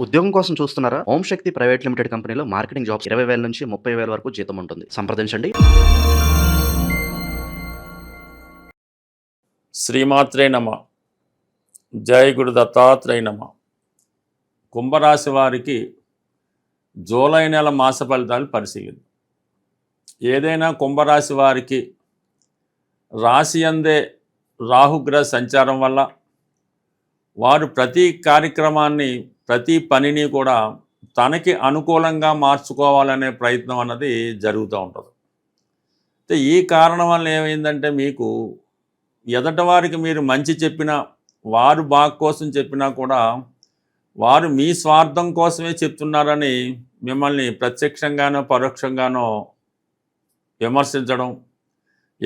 ఉద్యోగం కోసం చూస్తున్నారా? ఓం శక్తి ప్రైవేట్ లిమిటెడ్ కంపెనీలో మార్కెటింగ్ జాబ్స్ 20,000 నుంచి 30,000 వరకు జీతం ఉంటుంది. సంప్రదించండి. శ్రీమాత్రే నమ. జై గురు దత్తాత్రేయ నమ. కుంభరాశి వారికి జూలై నెల మాస ఫలితాలు పరిశీలిద్దాం. ఏదైనా కుంభరాశి వారికి రాశి అందే రాహుగ్రహ సంచారం వల్ల వారు ప్రతి కార్యక్రమాన్ని ప్రతి పనిని కూడా తనకి అనుకూలంగా మార్చుకోవాలనే ప్రయత్నం అన్నది జరుగుతూ ఉంటుంది. అయితే ఈ కారణం వల్ల ఏమైందంటే మీకు ఎదటి వారికి మీరు మంచి చెప్పినా వారు బాగు కోసం చెప్పినా కూడా వారు మీ స్వార్థం కోసమే చెప్తున్నారని మిమ్మల్ని ప్రత్యక్షంగానో పరోక్షంగానో విమర్శించడం,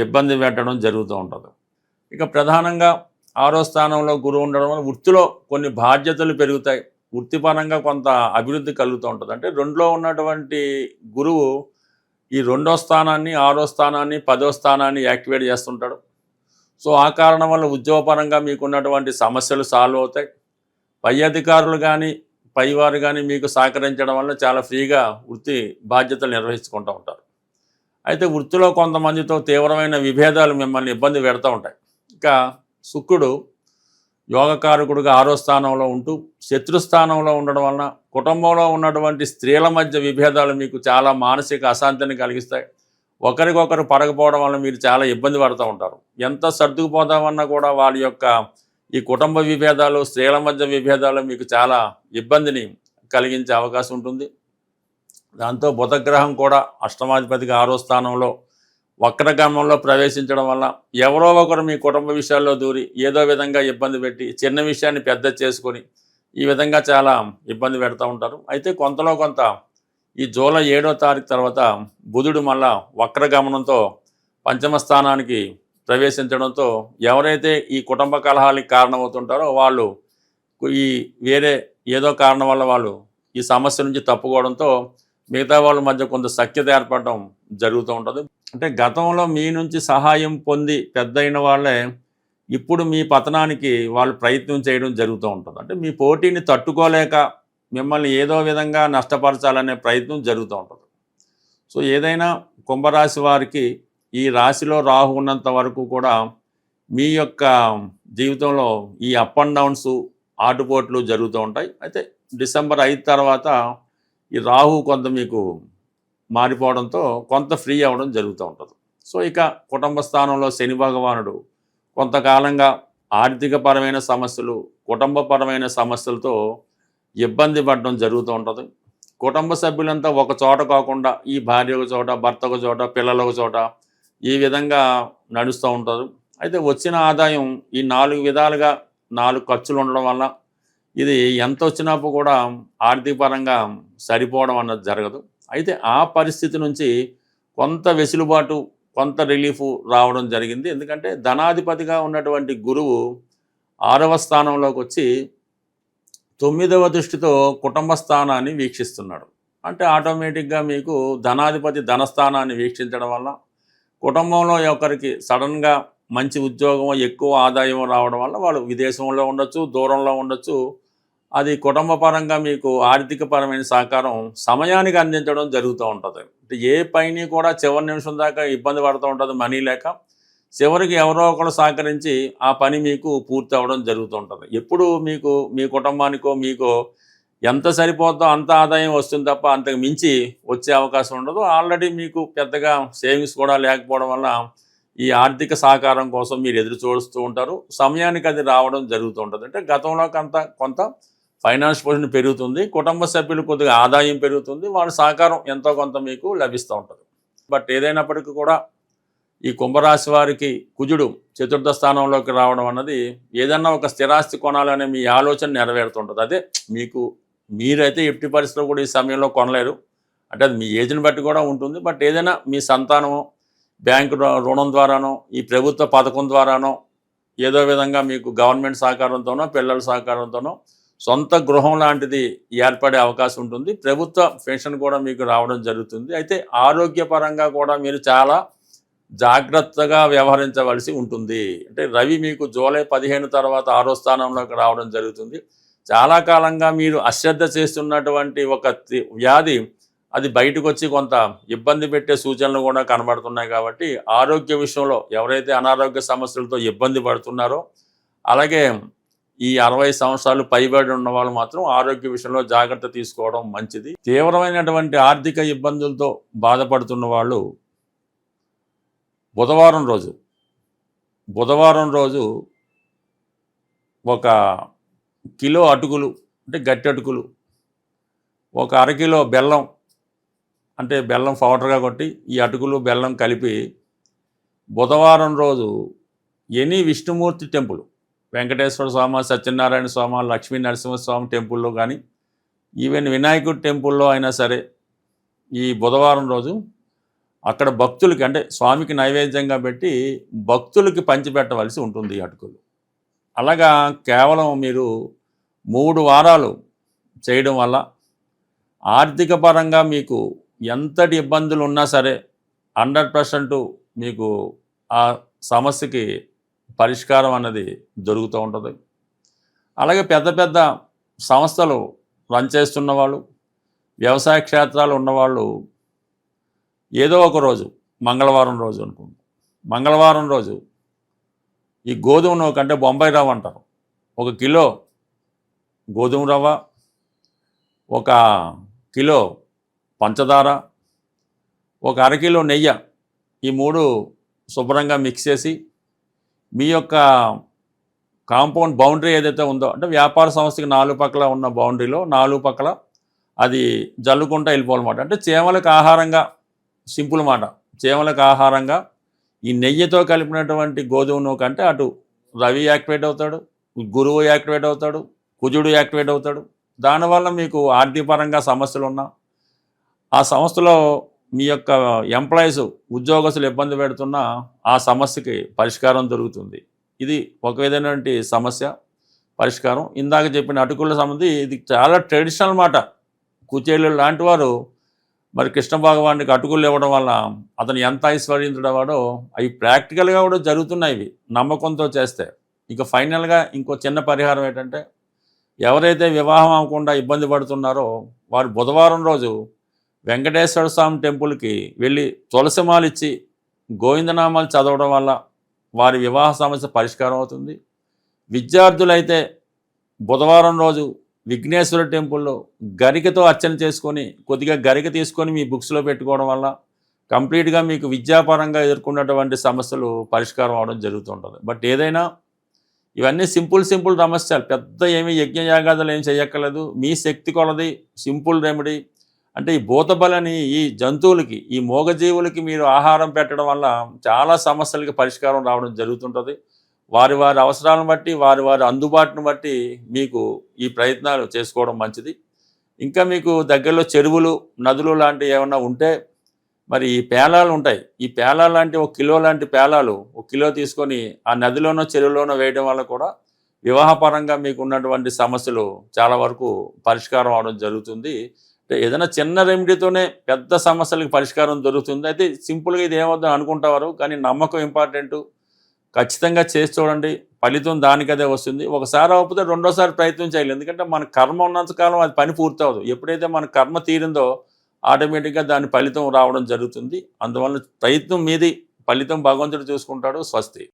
ఇబ్బంది పెట్టడం జరుగుతూ ఉంటుంది. ఇక ప్రధానంగా 6వ స్థానంలో గురువు ఉండడం వల్ల వృత్తిలో కొన్ని బాధ్యతలు పెరుగుతాయి. వృత్తిపరంగా కొంత అభివృద్ధి కలుగుతూ ఉంటుంది. అంటే 2లో ఉన్నటువంటి గురువు ఈ 2వ స్థానాన్ని, 6వ స్థానాన్ని, 10వ స్థానాన్ని యాక్టివేట్ చేస్తుంటాడు. సో ఆ కారణం వల్ల ఉద్యోగపరంగా మీకున్నటువంటి సమస్యలు సాల్వ్ అవుతాయి. పై అధికారులు కానీ పైవారు కానీ మీకు సహకరించడం వల్ల చాలా ఫ్రీగా వృత్తి బాధ్యతలు నిర్వహించుకుంటూ ఉంటారు. అయితే వృత్తిలో కొంతమందితో తీవ్రమైన విభేదాలు మిమ్మల్ని ఇబ్బంది పెడుతూ ఉంటాయి. ఇక శుక్రుడు యోగకారకుడుగా 6వ స్థానంలో ఉంటూ శత్రుస్థానంలో ఉండడం వలన కుటుంబంలో ఉన్నటువంటి స్త్రీల మధ్య విభేదాలు మీకు చాలా మానసిక అశాంతిని కలిగిస్తాయి. ఒకరికొకరు పడకపోవడం వల్ల మీరు చాలా ఇబ్బంది పడుతూ ఉంటారు. ఎంత సర్దుకుపోదామన్నా కూడా వాళ్ళ యొక్క ఈ కుటుంబ విభేదాలు, స్త్రీల మధ్య విభేదాలు మీకు చాలా ఇబ్బందిని కలిగించే అవకాశం ఉంటుంది. దాంతో బుధగ్రహం కూడా అష్టమాధిపతిగా 6వ స్థానంలో వక్రగమనంలో ప్రవేశించడం వల్ల ఎవరో ఒకరు మీ కుటుంబ విషయాల్లో దూరి ఏదో విధంగా ఇబ్బంది పెట్టి చిన్న విషయాన్ని పెద్ద చేసుకొని ఈ విధంగా చాలా ఇబ్బంది పెడుతూ ఉంటారు. అయితే కొంతలో కొంత ఈ జూలై 7వ తారీఖు తర్వాత బుధుడు మళ్ళా వక్రగమనంతో పంచమ స్థానానికి ప్రవేశించడంతో ఎవరైతే ఈ కుటుంబ కలహాలకి కారణమవుతుంటారో వాళ్ళు ఈ వేరే ఏదో కారణం వల్ల వాళ్ళు ఈ సమస్య నుంచి తప్పుకోవడంతో మిగతా వాళ్ళ మధ్య కొంత సఖ్యత ఏర్పడడం జరుగుతూ ఉంటుంది. అంటే గతంలో మీ నుంచి సహాయం పొంది పెద్దయిన వాళ్ళే ఇప్పుడు మీ పతనానికి వాళ్ళు ప్రయత్నం చేయడం జరుగుతూ ఉంటుంది. అంటే మీ పోటీని తట్టుకోలేక మిమ్మల్ని ఏదో విధంగా నష్టపరచాలనే ప్రయత్నం జరుగుతూ ఉంటుంది. సో ఏదైనా కుంభరాశి వారికి ఈ రాశిలో రాహు ఉన్నంత వరకు కూడా మీ యొక్క జీవితంలో ఈ అప్ అండ్ డౌన్స్, ఆటుపోట్లు జరుగుతూ ఉంటాయి. అయితే డిసెంబర్ 5 తర్వాత ఈ రాహు కొంత మీకు మారిపోవడంతో కొంత ఫ్రీ అవ్వడం జరుగుతూ ఉంటుంది. సో ఇక కుటుంబ స్థానంలో శని భగవానుడు కొంతకాలంగా ఆర్థికపరమైన సమస్యలు, కుటుంబపరమైన సమస్యలతో ఇబ్బంది పడడం జరుగుతూ ఉంటుంది. కుటుంబ సభ్యులంతా ఒక చోట కాకుండా ఈ భార్య ఒక చోట, భర్త ఒక చోట, పిల్లలు ఒక చోట ఈ విధంగా నడుస్తూ ఉంటారు. అయితే వచ్చిన ఆదాయం ఈ 4 విధాలుగా 4 ఖర్చులు ఉండడం వల్ల ఇది ఎంత వచ్చినప్పుడు కూడా ఆర్థికపరంగా సరిపోవడం అన్నది జరగదు. అయితే ఆ పరిస్థితి నుంచి కొంత వెసులుబాటు, కొంత రిలీఫ్ రావడం జరిగింది. ఎందుకంటే ధనాధిపతిగా ఉన్నటువంటి గురువు 6వ స్థానంలోకి వచ్చి 9వ దృష్టితో కుటుంబ స్థానాన్ని వీక్షిస్తున్నాడు. అంటే ఆటోమేటిక్గా మీకు ధనాధిపతి ధనస్థానాన్ని వీక్షించడం వల్ల కుటుంబంలో ఒకరికి సడన్గా మంచి ఉద్యోగం, ఎక్కువ ఆదాయం రావడం వల్ల వాళ్ళు విదేశంలో ఉండొచ్చు, దూరంలో ఉండొచ్చు. అది కుటుంబ పరంగా మీకు ఆర్థికపరమైన సహకారం సమయానికి అందించడం జరుగుతూ ఉంటుంది. అంటే ఏ పైని కూడా చివరి నిమిషం దాకా ఇబ్బంది పడుతూ ఉంటుంది మనీ లేక. చివరికి ఎవరో ఒకరు సహకరించి ఆ పని మీకు పూర్తి అవ్వడం జరుగుతూ ఉంటుంది. ఎప్పుడు మీకు మీ కుటుంబానికో మీకో ఎంత సరిపోద్దో అంత ఆదాయం వస్తుంది తప్ప అంతకు మించి వచ్చే అవకాశం ఉండదు. ఆల్రెడీ మీకు పెద్దగా సేవింగ్స్ కూడా లేకపోవడం వల్ల ఈ ఆర్థిక సహకారం కోసం మీరు ఎదురు చూస్తూ ఉంటారు. సమయానికి అది రావడం జరుగుతూ ఉంటుంది. అంటే గతంలో కొంత ఫైనాన్స్ పొజిషన్ పెరుగుతుంది, కుటుంబ సభ్యులు కొద్దిగా ఆదాయం పెరుగుతుంది, వాళ్ళ సహకారం ఎంతో కొంత మీకు లభిస్తూ ఉంటుంది. బట్ ఏదైనప్పటికీ కూడా ఈ కుంభరాశి వారికి కుజుడు 4వ స్థానంలోకి రావడం అన్నది ఏదన్నా ఒక స్థిరాస్తి కొనాలనే మీ ఆలోచన నెరవేరుతుంటుంది. అదే మీరైతే ఎట్టి పరిస్థితుల్లో కూడా ఈ సమయంలో కొనలేరు. అంటే అది మీ ఏజ్ని బట్టి కూడా ఉంటుంది. బట్ ఏదైనా మీ సంతానమో, బ్యాంకు రుణం ద్వారానో, ఈ ప్రభుత్వ పథకం ద్వారానో, ఏదో విధంగా మీకు గవర్నమెంట్ సహకారంతోనో, పిల్లల సహకారంతోనో సొంత గృహం లాంటిది ఏర్పడే అవకాశం ఉంటుంది. ప్రభుత్వ పెన్షన్ కూడా మీకు రావడం జరుగుతుంది. అయితే ఆరోగ్యపరంగా కూడా మీరు చాలా జాగ్రత్తగా వ్యవహరించవలసి ఉంటుంది. అంటే రవి మీకు జూలై 15 తర్వాత 6వ స్థానంలోకి రావడం జరుగుతుంది. చాలా కాలంగా మీరు అశ్రద్ధ చేస్తున్నటువంటి ఒక వ్యాధి అది బయటకు వచ్చి కొంత ఇబ్బంది పెట్టే సూచనలు కూడా కనబడుతున్నాయి. కాబట్టి ఆరోగ్య విషయంలో ఎవరైతే అనారోగ్య సమస్యలతో ఇబ్బంది పడుతున్నారో, అలాగే ఈ 60 సంవత్సరాలు పైబడి ఉన్న వాళ్ళు మాత్రం ఆరోగ్య విషయంలో జాగ్రత్త తీసుకోవడం మంచిది. తీవ్రమైనటువంటి ఆర్థిక ఇబ్బందులతో బాధపడుతున్న వాళ్ళు బుధవారం రోజు ఒక కిలో అటుకులు అంటే గట్టి అటుకులు, ఒక అరకిలో బెల్లం అంటే బెల్లం పౌడర్గా కొట్టి ఈ అటుకులు బెల్లం కలిపి బుధవారం రోజు ఎనీ విష్ణుమూర్తి టెంపుల్, వెంకటేశ్వర స్వామి, సత్యనారాయణ స్వామి, లక్ష్మీ నరసింహస్వామి టెంపుల్లో కానీ, ఈవెన్ వినాయకుడి టెంపుల్లో అయినా సరే ఈ బుధవారం రోజు అక్కడ భక్తులకి అంటే స్వామికి నైవేద్యంగా పెట్టి భక్తులకి పంచిపెట్టవలసి ఉంటుంది ఈ అటుకులు. అలాగా కేవలం మీరు 3 వారాలు చేయడం వల్ల ఆర్థిక పరంగా మీకు ఎంతటి ఇబ్బందులు ఉన్నా సరే 100% మీకు ఆ సమస్యకి పరిష్కారం అన్నది దొరుకుతూ ఉంటుంది. అలాగే పెద్ద పెద్ద సంస్థలు రన్ చేస్తున్న వాళ్ళు, వ్యవసాయ క్షేత్రాలు ఉన్నవాళ్ళు ఏదో ఒక రోజు మంగళవారం రోజు అనుకుంటాం, మంగళవారం రోజు ఈ గోధుమ నూక అంటే బొంబాయి రవ్వ అంటారు, 1 కిలో గోధుమ రవ్వ, 1 కిలో పంచదార, 1 అరకిలో నెయ్యి, ఈ 3 శుభ్రంగా మిక్స్ చేసి మీ యొక్క కాంపౌండ్ బౌండరీ ఏదైతే ఉందో అంటే వ్యాపార సంస్థకి 4 పక్కల ఉన్న బౌండరీలో 4 పక్కల అది జల్లుకుంటూ వెళ్ళిపోవాలన్నమాట. అంటే చీమలకు ఆహారంగా, సింపుల్ మాట, చీమలకు ఆహారంగా ఈ నెయ్యితో కలిపినటువంటి గోధుమ నూక అంటే అటు రవి యాక్టివేట్ అవుతాడు, గురువు యాక్టివేట్ అవుతాడు, కుజుడు యాక్టివేట్ అవుతాడు. దానివల్ల మీకు ఆర్థికపరంగా సమస్యలు ఉన్నా, ఆ సంస్థలో మీ యొక్క ఎంప్లాయీస్ ఉద్యోగస్తులు ఇబ్బంది పెడుతున్నా ఆ సమస్యకి పరిష్కారం దొరుకుతుంది. ఇది ఒక విధమైనటువంటి సమస్య పరిష్కారం. ఇందాక చెప్పిన అటుకుల సంబంధి ఇది చాలా ట్రెడిషనల్ మాట. కుచేలు లాంటి వారు మరి కృష్ణ భగవానికి అటుకులు ఇవ్వడం వల్ల అతను ఎంత ఐశ్వర్యంతుడవాడో అవి ప్రాక్టికల్గా కూడా జరుగుతున్నాయి. ఇవి నమ్మకంతో చేస్తే. ఇక ఫైనల్గా ఇంకో చిన్న పరిహారం ఏంటంటే, ఎవరైతే వివాహం అవ్వకుండా ఇబ్బంది పడుతున్నారో వారు బుధవారం రోజు వెంకటేశ్వర స్వామి టెంపుల్కి వెళ్ళి తులసిమాల ఇచ్చి గోవిందనామాలు చదవడం వల్ల వారి వివాహ సమస్య పరిష్కారం అవుతుంది. విద్యార్థులైతే బుధవారం రోజు విఘ్నేశ్వర టెంపుల్లో గరికతో అర్చన చేసుకొని కొద్దిగా గరిక తీసుకొని మీ బుక్స్లో పెట్టుకోవడం వల్ల కంప్లీట్గా మీకు విద్యాపరంగా ఎదుర్కొన్నటువంటి సమస్యలు పరిష్కారం అవడం జరుగుతుంటుంది. బట్ ఏదైనా ఇవన్నీ సింపుల్ సమస్యలు, పెద్ద ఏమీ యజ్ఞయాగాదులు ఏం చేయక్కర్లేదు. మీ శక్తి కొలది సింపుల్ రెమెడీ. అంటే ఈ భూతబలని ఈ జంతువులకి, ఈ మూగజీవులకి మీరు ఆహారం పెట్టడం వల్ల చాలా సమస్యలకి పరిష్కారం రావడం జరుగుతుంటుంది. వారి అవసరాలను బట్టి, వారి అందుబాటును బట్టి మీకు ఈ ప్రయత్నాలు చేసుకోవడం మంచిది. ఇంకా మీకు దగ్గరలో చెరువులు, నదులు లాంటివి ఏమన్నా ఉంటే మరి ఈ పేలాలు ఉంటాయి. ఈ పేలాలు లాంటి 1 కిలో లాంటి పేలాలు 1 కిలో తీసుకొని ఆ నదిలోనో చెరువులోనో వేయడం వల్ల కూడా వివాహపరంగా మీకు ఉన్నటువంటి సమస్యలు చాలా వరకు పరిష్కారం అవడం జరుగుతుంది. అంటే ఏదైనా చిన్న రెమెడీతోనే పెద్ద సమస్యలకు పరిష్కారం దొరుకుతుంది. అయితే సింపుల్గా ఇది ఏమవుతుందని అనుకుంటారు, కానీ నమ్మకం ఇంపార్టెంటు. ఖచ్చితంగా చేసి చూడండి, ఫలితం దానికదే వస్తుంది. ఒకసారి అవ్వకపోతే రెండోసారి ప్రయత్నం చేయాలి. ఎందుకంటే మన కర్మ ఉన్నంతకాలం అది పని పూర్తవదు. ఎప్పుడైతే మన కర్మ తీరిందో ఆటోమేటిక్గా దాని ఫలితం రావడం జరుగుతుంది. అందువల్ల ప్రయత్నం మీది, ఫలితం భగవంతుడు చూసుకుంటాడు. స్వస్తి.